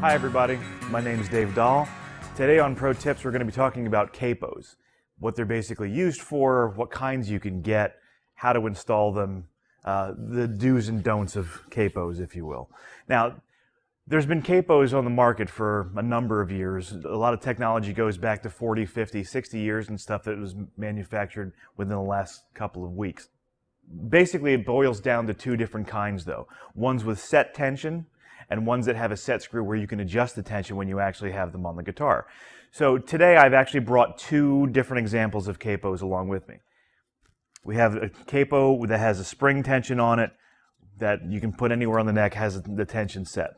Hi everybody, my name is Dave Dahl. Today on Pro Tips we're going to be talking about capos, what they're basically used for, what kinds you can get, how to install them, the do's and don'ts of capos, if you will. Now, there's been capos on the market for a number of years. A lot of technology goes back to 40, 50, 60 years and stuff that was manufactured within the last couple of weeks. Basically, it boils down to two different kinds though. Ones with set tension and ones that have a set screw where you can adjust the tension when you actually have them on the guitar. So today I've actually brought two different examples of capos along with me. We have a capo that has a spring tension on it that you can put anywhere on the neck, has the tension set.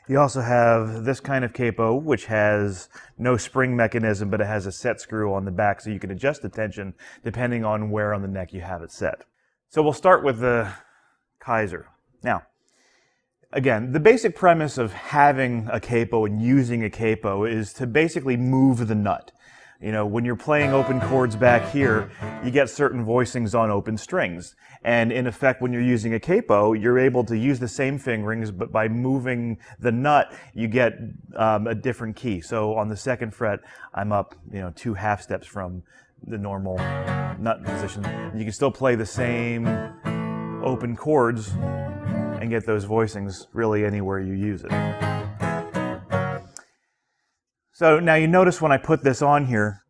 You also have this kind of capo which has no spring mechanism, but it has a set screw on the back so you can adjust the tension depending on where on the neck you have it set. So we'll start with the Kaiser. Now, again, the basic premise of having a capo and using a capo is to basically move the nut. You know, when you're playing open chords back here, you get certain voicings on open strings. And in effect, when you're using a capo, you're able to use the same fingerings, but by moving the nut, you get a different key. So on the second fret, I'm up, 2 half steps from the normal nut position. You can still play the same open chords and get those voicings really anywhere you use it. So now you notice when I put this on here,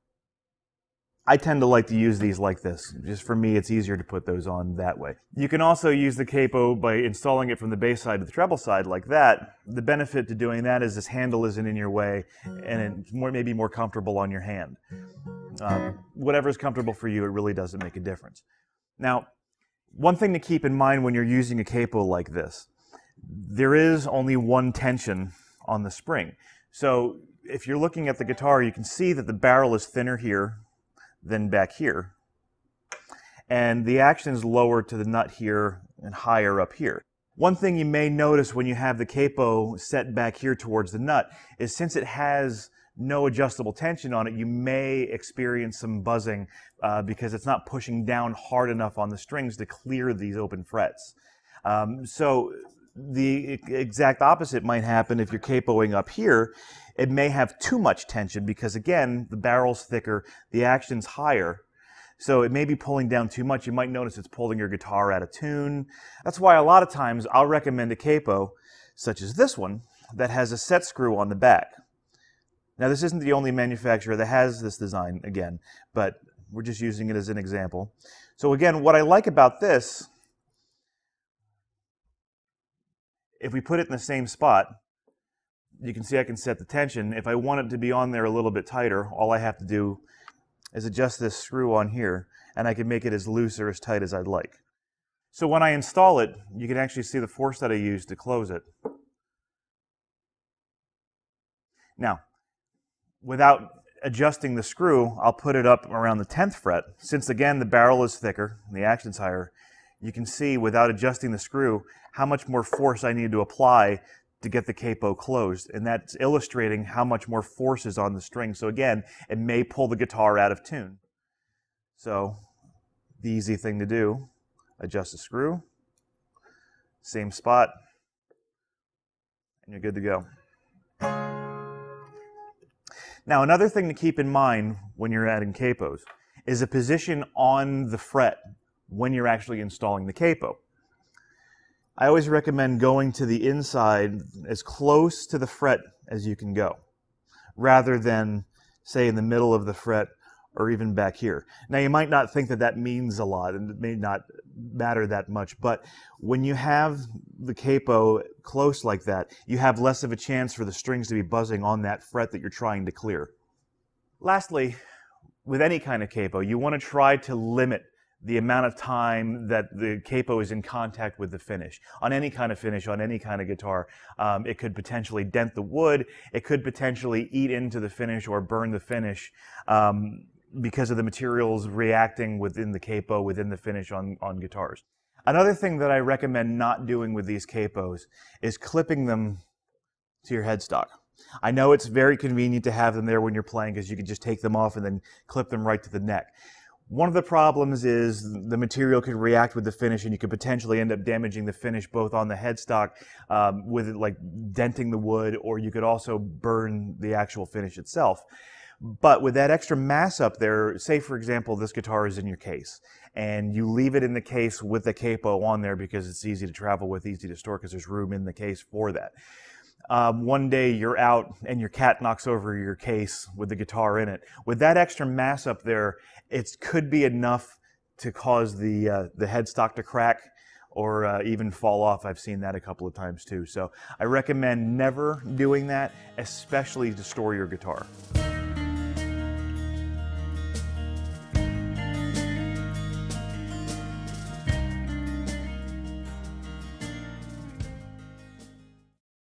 I tend to like to use these like this. Just for me, it's easier to put those on that way. You can also use the capo by installing it from the bass side to the treble side like that. The benefit to doing that is this handle isn't in your way and it's maybe more comfortable on your hand. Whatever's comfortable for you, it really doesn't make a difference. Now, one thing to keep in mind when you're using a capo like this, there is only one tension on the spring. So if you're looking at the guitar, you can see that the barrel is thinner here than back here. And the action is lower to the nut here and higher up here. One thing you may notice when you have the capo set back here towards the nut is since it has no adjustable tension on it, you may experience some buzzing because it's not pushing down hard enough on the strings to clear these open frets. So the exact opposite might happen if you're capoing up here. It may have too much tension because, again, the barrel's thicker, the action's higher, so it may be pulling down too much. You might notice it's pulling your guitar out of tune. That's why a lot of times I'll recommend a capo, such as this one, that has a set screw on the back. Now, this isn't the only manufacturer that has this design, again, but we're just using it as an example. So again, what I like about this, if we put it in the same spot, you can see I can set the tension. If I want it to be on there a little bit tighter, all I have to do is adjust this screw on here, and I can make it as loose or as tight as I'd like. So when I install it, you can actually see the force that I use to close it. Now, without adjusting the screw, I'll put it up around the 10th fret. Since again the barrel is thicker and the action's higher, you can see without adjusting the screw how much more force I need to apply to get the capo closed. And that's illustrating how much more force is on the string. So again, it may pull the guitar out of tune. So the easy thing to do, adjust the screw, same spot, and you're good to go. Now, another thing to keep in mind when you're adding capos is a position on the fret when you're actually installing the capo. I always recommend going to the inside as close to the fret as you can go, rather than, say, in the middle of the fret or even back here. Now, you might not think that that means a lot, and it may not matter that much, but when you have the capo close like that, you have less of a chance for the strings to be buzzing on that fret that you're trying to clear. Lastly, with any kind of capo, you want to try to limit the amount of time that the capo is in contact with the finish. On any kind of finish, on any kind of guitar, it could potentially dent the wood, it could potentially eat into the finish or burn the finish because of the materials reacting within the capo, within the finish on guitars. Another thing that I recommend not doing with these capos is clipping them to your headstock. I know it's very convenient to have them there when you're playing because you can just take them off and then clip them right to the neck. One of the problems is the material could react with the finish, and you could potentially end up damaging the finish both on the headstock with it like denting the wood, or you could also burn the actual finish itself. But with that extra mass up there, say for example this guitar is in your case, and you leave it in the case with the capo on there because it's easy to travel with, easy to store because there's room in the case for that. One day you're out and your cat knocks over your case with the guitar in it. With that extra mass up there, it could be enough to cause the headstock to crack or even fall off. I've seen that a couple of times too. So I recommend never doing that, especially to store your guitar.